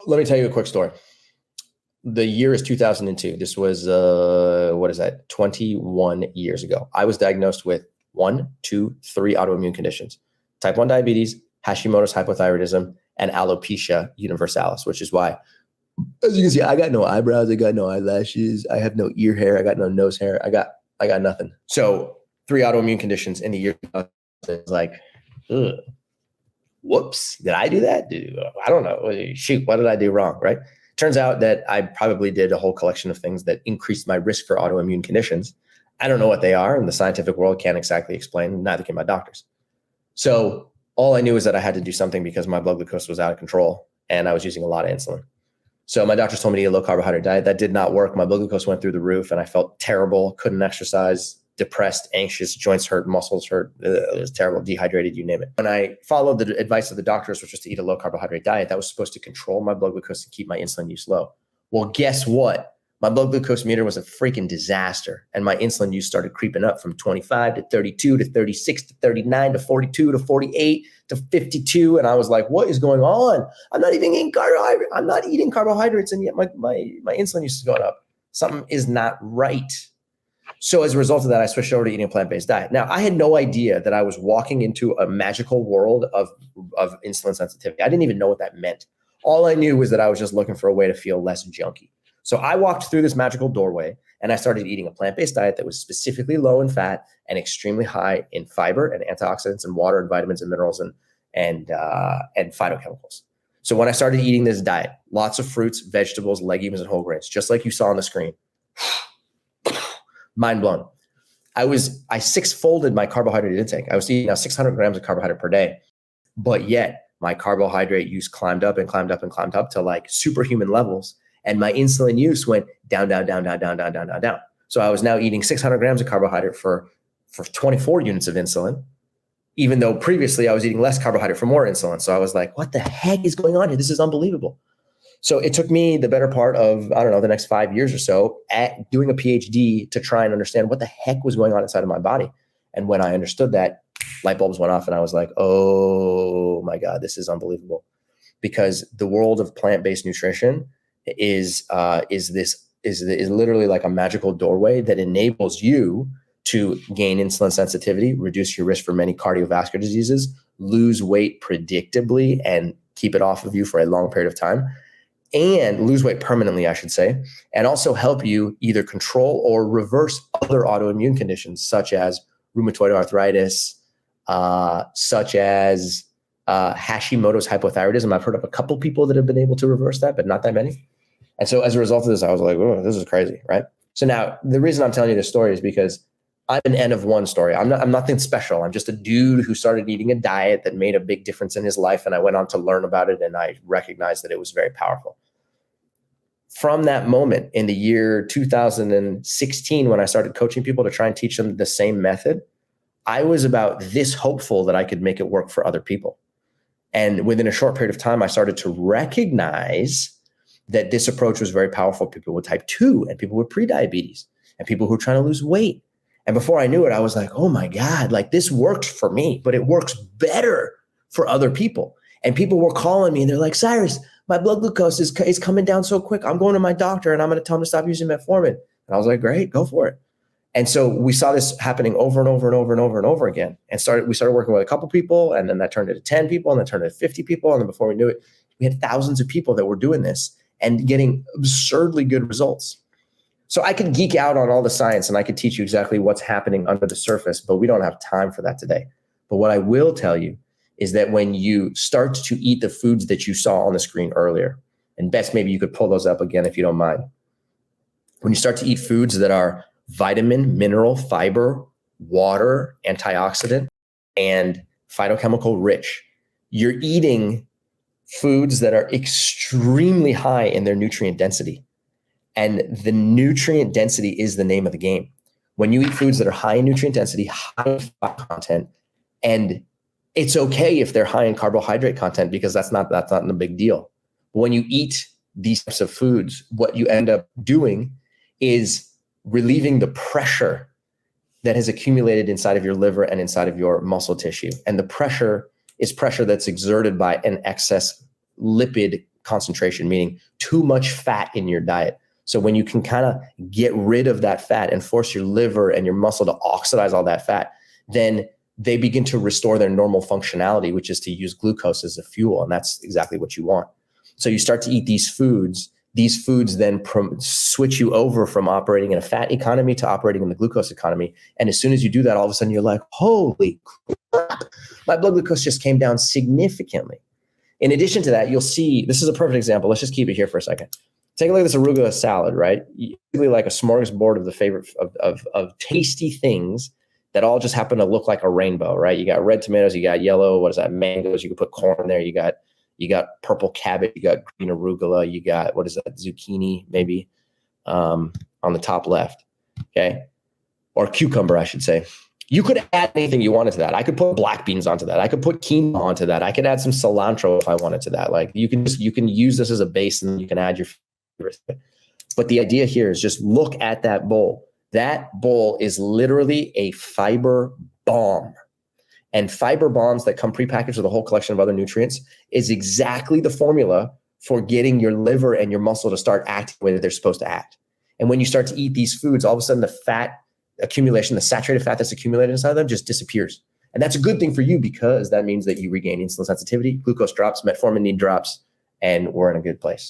Let me tell you a quick story. The year is 2002. This was, 21 years ago. I was diagnosed with 1, 2, 3 autoimmune conditions: type 1 diabetes, Hashimoto's hypothyroidism, and alopecia universalis, which is why, as you can see, I got no eyebrows, I got no eyelashes, I have no ear hair, I got no nose hair, I got nothing. So 3 autoimmune conditions in the year. It's like, ugh, whoops, did I do that? I don't know. Shoot, what did I do wrong, right? Turns out that I probably did a whole collection of things that increased my risk for autoimmune conditions. I don't know what they are, and the scientific world can't exactly explain, neither can my doctors. So all I knew is that I had to do something because my blood glucose was out of control and I was using a lot of insulin. So my doctors told me to eat a low carbohydrate diet. That did not work. My blood glucose went through the roof and I felt terrible, couldn't exercise, depressed, anxious, joints hurt, muscles hurt. It was terrible, dehydrated, you name it. When I followed the advice of the doctors, which was to eat a low carbohydrate diet, that was supposed to control my blood glucose and keep my insulin use low. Well, guess what? My blood glucose meter was a freaking disaster. And my insulin use started creeping up from 25 to 32 to 36 to 39 to 42 to 48 to 52. And I was like, what is going on? I'm not even eating carbohydrates. I'm not eating carbohydrates. And yet my insulin use is going up. Something is not right. So as a result of that, I switched over to eating a plant-based diet. Now, I had no idea that I was walking into a magical world of insulin sensitivity. I didn't even know what that meant. All I knew was that I was just looking for a way to feel less junky. So I walked through this magical doorway and I started eating a plant-based diet that was specifically low in fat and extremely high in fiber and antioxidants and water and vitamins and minerals and phytochemicals. So when I started eating this diet, lots of fruits, vegetables, legumes, and whole grains, just like you saw on the screen, mind blown. I six-folded my carbohydrate intake. I was eating now 600 grams of carbohydrate per day, but yet my carbohydrate use climbed up and climbed up and climbed up to like superhuman levels. And my insulin use went down, down, down, down, down, down, down, down, down. So I was now eating 600 grams of carbohydrate for 24 units of insulin, even though previously I was eating less carbohydrate for more insulin. So I was like, what the heck is going on here? This is unbelievable. So it took me the better part of, I don't know, the next 5 years or so at doing a PhD to try and understand what the heck was going on inside of my body. And when I understood that, light bulbs went off and I was like, oh my God, this is unbelievable. Because the world of plant-based nutrition is literally like a magical doorway that enables you to gain insulin sensitivity, reduce your risk for many cardiovascular diseases, lose weight predictably and keep it off of you for a long period of time, and lose weight permanently, I should say, and also help you either control or reverse other autoimmune conditions such as rheumatoid arthritis, such as Hashimoto's hypothyroidism. I've heard of a couple people that have been able to reverse that, but not that many. And so as a result of this, I was like, oh, this is crazy, right? So now the reason I'm telling you this story is because I'm an N of one story. I'm nothing special. I'm just a dude who started eating a diet that made a big difference in his life. And I went on to learn about it and I recognized that it was very powerful. From that moment in the year 2016, when I started coaching people to try and teach them the same method, I was about this hopeful that I could make it work for other people. And within a short period of time, I started to recognize that this approach was very powerful for people with type 2 and people with prediabetes and people who are trying to lose weight. And before I knew it, I was like, oh my God, like this works for me, but it works better for other people. And people were calling me and they're like, Cyrus, my blood glucose is coming down so quick. I'm going to my doctor and I'm going to tell him to stop using metformin. And I was like, great, go for it. And so we saw this happening over and over and over and over and over again. And we started working with a couple people, and then that turned into 10 people, and then turned into 50 people. And then before we knew it, we had thousands of people that were doing this and getting absurdly good results. So I could geek out on all the science and I could teach you exactly what's happening under the surface, but we don't have time for that today. But what I will tell you is that when you start to eat the foods that you saw on the screen earlier, and Bess, maybe you could pull those up again if you don't mind. When you start to eat foods that are vitamin, mineral, fiber, water, antioxidant, and phytochemical rich, you're eating foods that are extremely high in their nutrient density. And the nutrient density is the name of the game. When you eat foods that are high in nutrient density, high in fat content, and it's okay if they're high in carbohydrate content because that's not a big deal. But when you eat these types of foods, what you end up doing is relieving the pressure that has accumulated inside of your liver and inside of your muscle tissue. And the pressure is pressure that's exerted by an excess lipid concentration, meaning too much fat in your diet. So when you can kind of get rid of that fat and force your liver and your muscle to oxidize all that fat, then they begin to restore their normal functionality, which is to use glucose as a fuel. And that's exactly what you want. So you start to eat these foods. These foods then switch you over from operating in a fat economy to operating in the glucose economy. And as soon as you do that, all of a sudden you're like, holy crap, my blood glucose just came down significantly. In addition to that, you'll see, this is a perfect example. Let's just keep it here for a second. Take a look at this arugula salad, right? Really like a smorgasbord of the favorite of tasty things that all just happen to look like a rainbow, right? You got red tomatoes, you got yellow, what is that? Mangoes, you can put corn in there, you got purple cabbage, you got green arugula, you got, what is that? Zucchini, maybe, on the top left, okay? Or cucumber, I should say. You could add anything you wanted to that. I could put black beans onto that. I could put quinoa onto that. I could add some cilantro if I wanted to that. Like you can use this as a base and you can add your favorites. But the idea here is just look at that bowl. That bowl is literally a fiber bomb. And fiber bombs that come prepackaged with a whole collection of other nutrients is exactly the formula for getting your liver and your muscle to start acting the way that they're supposed to act. And when you start to eat these foods, all of a sudden the fat accumulation, the saturated fat that's accumulated inside of them just disappears. And that's a good thing for you because that means that you regain insulin sensitivity, glucose drops, metformin need drops, and we're in a good place.